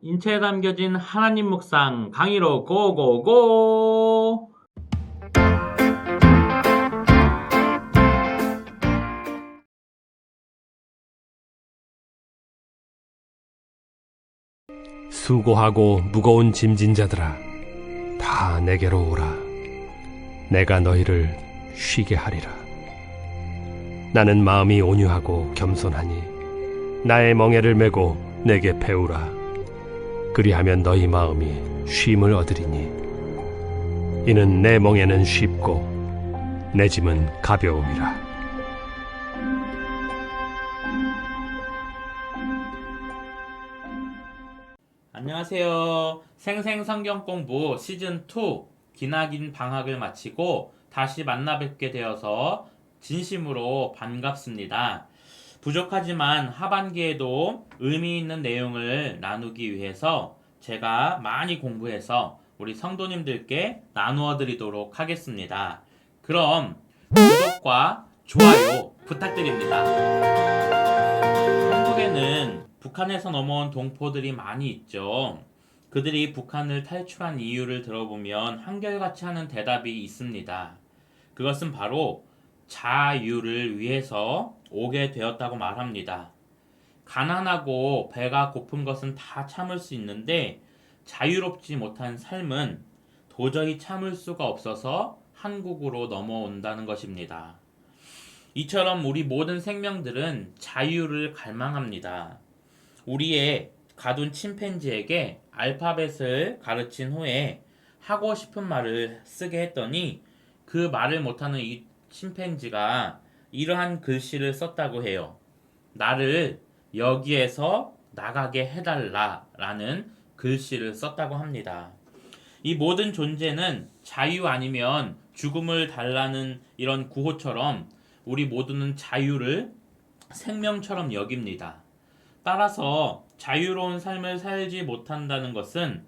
인체에 담겨진 하나님 묵상 강의로 고고고! 수고하고 무거운 짐진 자들아, 다 내게로 오라. 내가 너희를 쉬게 하리라. 나는 마음이 온유하고 겸손하니 나의 멍에를 메고 내게 배우라. 그리하면 너희 마음이 쉼을 얻으리니 이는 내 멍에는 쉽고 내 짐은 가벼움이라. 안녕하세요. 생생성경공부 시즌2 기나긴 방학을 마치고 다시 만나 뵙게 되어서 진심으로 반갑습니다. 부족하지만 하반기에도 의미 있는 내용을 나누기 위해서 제가 많이 공부해서 우리 성도님들께 나누어 드리도록 하겠습니다. 그럼 구독과 좋아요 부탁드립니다. 한국에는 북한에서 넘어온 동포들이 많이 있죠. 그들이 북한을 탈출한 이유를 들어보면 한결같이 하는 대답이 있습니다. 그것은 바로 자유를 위해서 오게 되었다고 말합니다. 가난하고 배가 고픈 것은 다 참을 수 있는데 자유롭지 못한 삶은 도저히 참을 수가 없어서 한국으로 넘어온다는 것입니다. 이처럼 우리 모든 생명들은 자유를 갈망합니다. 우리의 가둔 침팬지에게 알파벳을 가르친 후에 하고 싶은 말을 쓰게 했더니 그 말을 못하는 이 침팬지가 이러한 글씨를 썼다고 해요. 나를 여기에서 나가게 해달라 라는 글씨를 썼다고 합니다. 이 모든 존재는 자유 아니면 죽음을 달라는 이런 구호처럼 우리 모두는 자유를 생명처럼 여깁니다. 따라서 자유로운 삶을 살지 못한다는 것은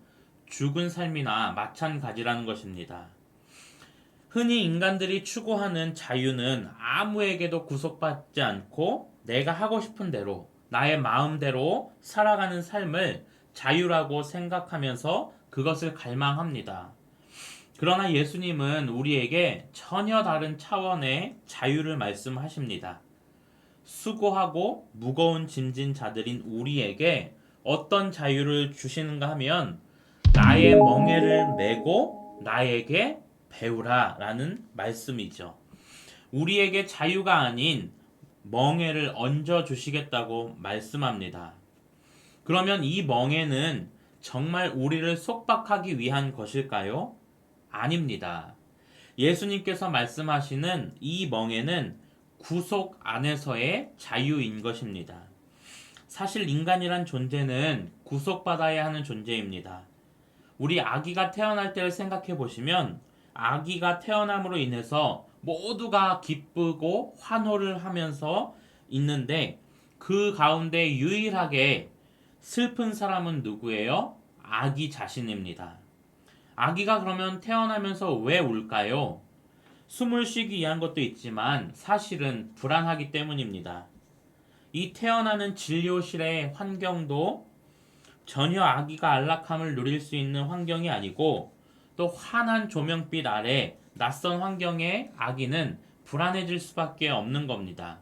죽은 삶이나 마찬가지라는 것입니다. 흔히 인간들이 추구하는 자유는 아무에게도 구속받지 않고 내가 하고 싶은 대로 나의 마음대로 살아가는 삶을 자유라고 생각하면서 그것을 갈망합니다. 그러나 예수님은 우리에게 전혀 다른 차원의 자유를 말씀하십니다. 수고하고 무거운 짐진 자들인 우리에게 어떤 자유를 주시는가 하면 나의 멍에를 메고 나에게 배우라 라는 말씀이죠. 우리에게 자유가 아닌 멍에를 얹어 주시겠다고 말씀합니다. 그러면 이 멍에는 정말 우리를 속박하기 위한 것일까요? 아닙니다. 예수님께서 말씀하시는 이 멍에는 구속 안에서의 자유인 것입니다. 사실 인간이란 존재는 구속받아야 하는 존재입니다. 우리 아기가 태어날 때를 생각해 보시면 아기가 태어남으로 인해서 모두가 기쁘고 환호를 하면서 있는데 그 가운데 유일하게 슬픈 사람은 누구예요? 아기 자신입니다. 아기가 그러면 태어나면서 왜 울까요? 숨을 쉬기 위한 것도 있지만 사실은 불안하기 때문입니다. 이 태어나는 진료실의 환경도 전혀 아기가 안락함을 누릴 수 있는 환경이 아니고 또 환한 조명빛 아래 낯선 환경의 아기는 불안해질 수밖에 없는 겁니다.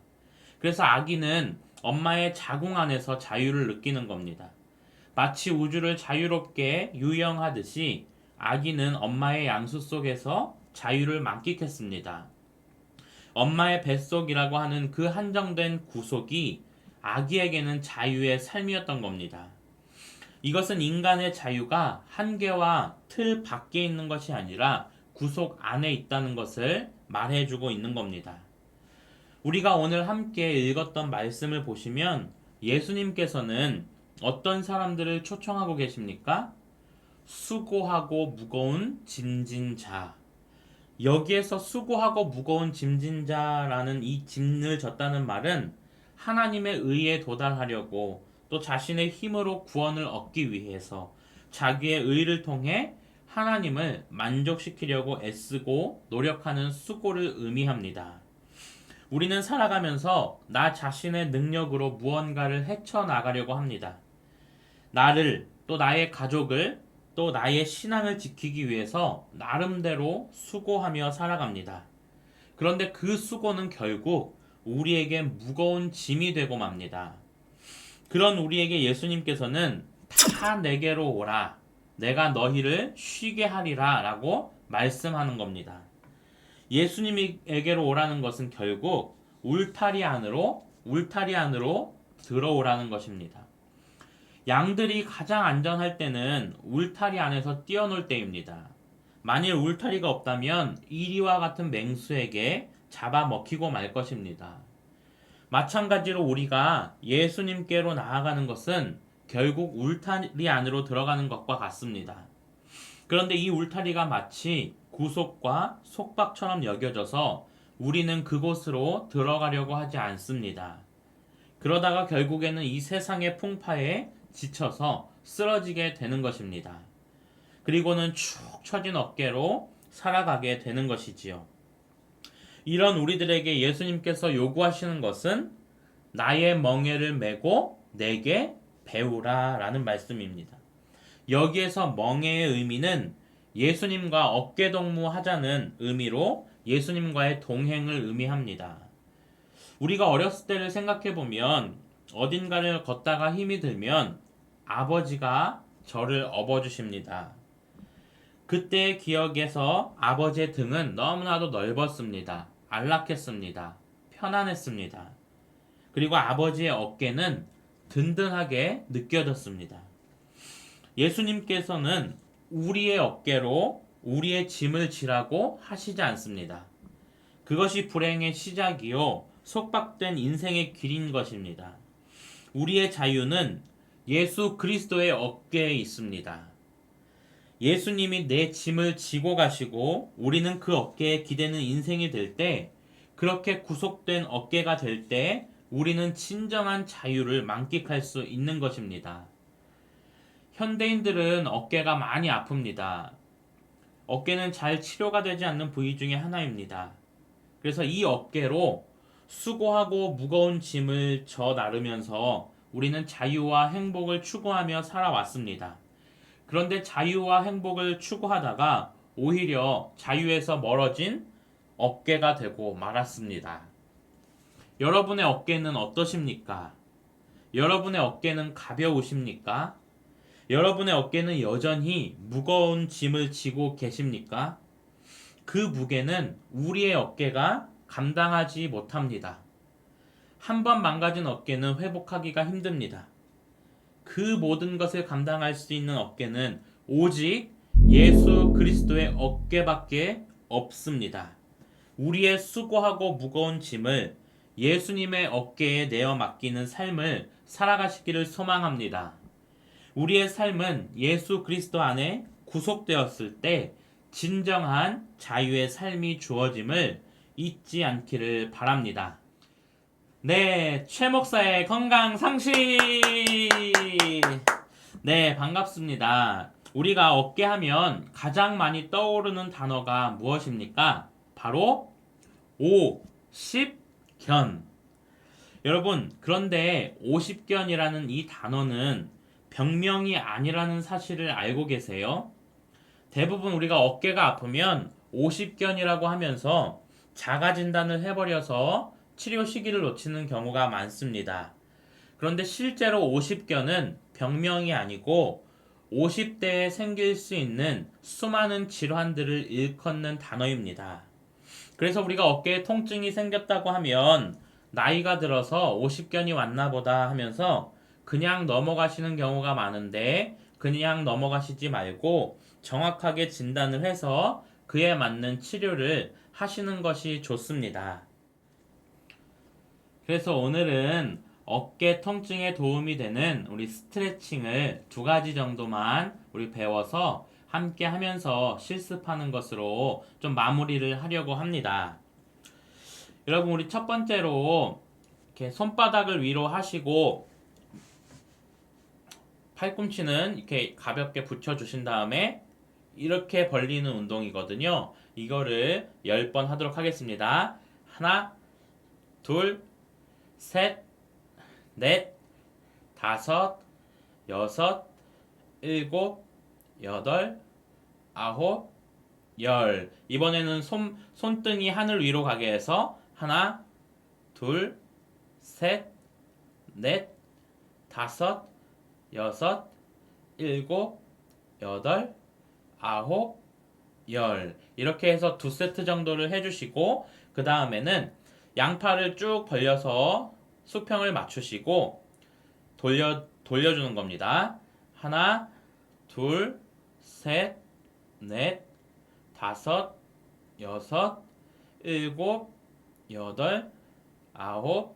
그래서 아기는 엄마의 자궁 안에서 자유를 느끼는 겁니다. 마치 우주를 자유롭게 유영하듯이 아기는 엄마의 양수 속에서 자유를 만끽했습니다. 엄마의 뱃속이라고 하는 그 한정된 구속이 아기에게는 자유의 삶이었던 겁니다. 이것은 인간의 자유가 한계와 틀 밖에 있는 것이 아니라 구속 안에 있다는 것을 말해주고 있는 겁니다. 우리가 오늘 함께 읽었던 말씀을 보시면 예수님께서는 어떤 사람들을 초청하고 계십니까? 수고하고 무거운 짐진 자. 여기에서 수고하고 무거운 짐진 자라는 이 짐을 졌다는 말은 하나님의 의에 도달하려고 또 자신의 힘으로 구원을 얻기 위해서 자기의 의를 통해 하나님을 만족시키려고 애쓰고 노력하는 수고를 의미합니다. 우리는 살아가면서 나 자신의 능력으로 무언가를 헤쳐나가려고 합니다. 나를 또 나의 가족을, 또 나의 신앙을 지키기 위해서 나름대로 수고하며 살아갑니다. 그런데 그 수고는 결국 우리에게 무거운 짐이 되고 맙니다. 그런 우리에게 예수님께서는 다 내게로 오라, 내가 너희를 쉬게 하리라 라고 말씀하는 겁니다. 예수님에게로 오라는 것은 결국 울타리 안으로 들어오라는 것입니다. 양들이 가장 안전할 때는 울타리 안에서 뛰어놀 때입니다. 만일 울타리가 없다면 이리와 같은 맹수에게 잡아먹히고 말 것입니다. 마찬가지로 우리가 예수님께로 나아가는 것은 결국 울타리 안으로 들어가는 것과 같습니다. 그런데 이 울타리가 마치 구속과 속박처럼 여겨져서 우리는 그곳으로 들어가려고 하지 않습니다. 그러다가 결국에는 이 세상의 풍파에 지쳐서 쓰러지게 되는 것입니다. 그리고는 축 처진 어깨로 살아가게 되는 것이지요. 이런 우리들에게 예수님께서 요구하시는 것은 나의 멍에를 메고 내게 배우라 라는 말씀입니다. 여기에서 멍에의 의미는 예수님과 어깨동무하자는 의미로 예수님과의 동행을 의미합니다. 우리가 어렸을 때를 생각해보면 어딘가를 걷다가 힘이 들면 아버지가 저를 업어주십니다. 그때의 기억에서 아버지의 등은 너무나도 넓었습니다. 안락했습니다. 편안했습니다. 그리고 아버지의 어깨는 든든하게 느껴졌습니다. 예수님께서는 우리의 어깨로 우리의 짐을 지라고 하시지 않습니다. 그것이 불행의 시작이요 속박된 인생의 길인 것입니다. 우리의 자유는 예수 그리스도의 어깨에 있습니다. 예수님이 내 짐을 지고 가시고 우리는 그 어깨에 기대는 인생이 될 때, 그렇게 구속된 어깨가 될 때 우리는 진정한 자유를 만끽할 수 있는 것입니다. 현대인들은 어깨가 많이 아픕니다. 어깨는 잘 치료가 되지 않는 부위 중에 하나입니다. 그래서 이 어깨로 수고하고 무거운 짐을 져 나르면서 우리는 자유와 행복을 추구하며 살아왔습니다. 그런데 자유와 행복을 추구하다가 오히려 자유에서 멀어진 어깨가 되고 말았습니다. 여러분의 어깨는 어떠십니까? 여러분의 어깨는 가벼우십니까? 여러분의 어깨는 여전히 무거운 짐을 지고 계십니까? 그 무게는 우리의 어깨가 감당하지 못합니다. 한번 망가진 어깨는 회복하기가 힘듭니다. 그 모든 것을 감당할 수 있는 어깨는 오직 예수 그리스도의 어깨밖에 없습니다. 우리의 수고하고 무거운 짐을 예수님의 어깨에 내어 맡기는 삶을 살아가시기를 소망합니다. 우리의 삶은 예수 그리스도 안에 구속되었을 때 진정한 자유의 삶이 주어짐을 잊지 않기를 바랍니다. 네, 최 목사의 건강 상식. 네, 반갑습니다. 우리가 어깨 하면 가장 많이 떠오르는 단어가 무엇입니까? 바로 오십견. 여러분, 그런데 오십견이라는 이 단어는 병명이 아니라는 사실을 알고 계세요? 대부분 우리가 어깨가 아프면 오십견이라고 하면서 자가 진단을 해버려서 치료 시기를 놓치는 경우가 많습니다. 그런데 실제로 오십견은 병명이 아니고 50대에 생길 수 있는 수많은 질환들을 일컫는 단어입니다. 그래서 우리가 어깨에 통증이 생겼다고 하면 나이가 들어서 오십견이 왔나 보다 하면서 그냥 넘어가시는 경우가 많은데, 그냥 넘어가시지 말고 정확하게 진단을 해서 그에 맞는 치료를 하시는 것이 좋습니다. 그래서 오늘은 어깨 통증에 도움이 되는 우리 스트레칭을 2가지 정도만 우리 배워서 함께 하면서 실습하는 것으로 좀 마무리를 하려고 합니다. 여러분, 우리 첫 번째로 이렇게 손바닥을 위로 하시고 팔꿈치는 이렇게 가볍게 붙여주신 다음에 이렇게 벌리는 운동이거든요. 이거를 10번 하도록 하겠습니다. 하나, 둘, 셋, 넷, 다섯, 여섯, 일곱, 여덟, 아홉, 열. 이번에는 손등이 하늘 위로 가게 해서 하나, 둘, 셋, 넷, 다섯, 여섯, 일곱, 여덟, 아홉, 열. 이렇게 해서 두 세트 정도를 해주시고 그 다음에는 양팔을 쭉 벌려서 수평을 맞추시고 돌려주는 겁니다. 하나, 둘, 셋, 넷, 다섯, 여섯, 일곱, 여덟, 아홉,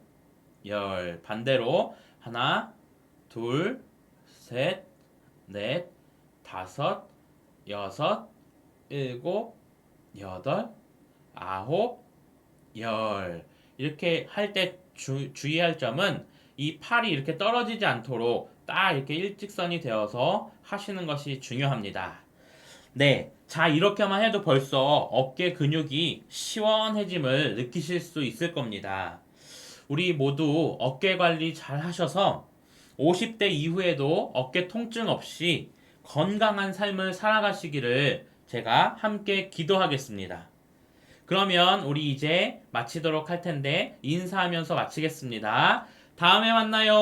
열. 반대로 하나, 둘, 셋, 넷, 다섯, 여섯, 일곱, 여덟, 아홉, 열. 이렇게 할 때 주의할 점은 이 팔이 이렇게 떨어지지 않도록 딱 이렇게 일직선이 되어서 하시는 것이 중요합니다. 네. 자, 이렇게만 해도 벌써 어깨 근육이 시원해짐을 느끼실 수 있을 겁니다. 우리 모두 어깨 관리 잘 하셔서 50대 이후에도 어깨 통증 없이 건강한 삶을 살아가시기를 제가 함께 기도하겠습니다. 그러면 우리 이제 마치도록 할 텐데 인사하면서 마치겠습니다. 다음에 만나요.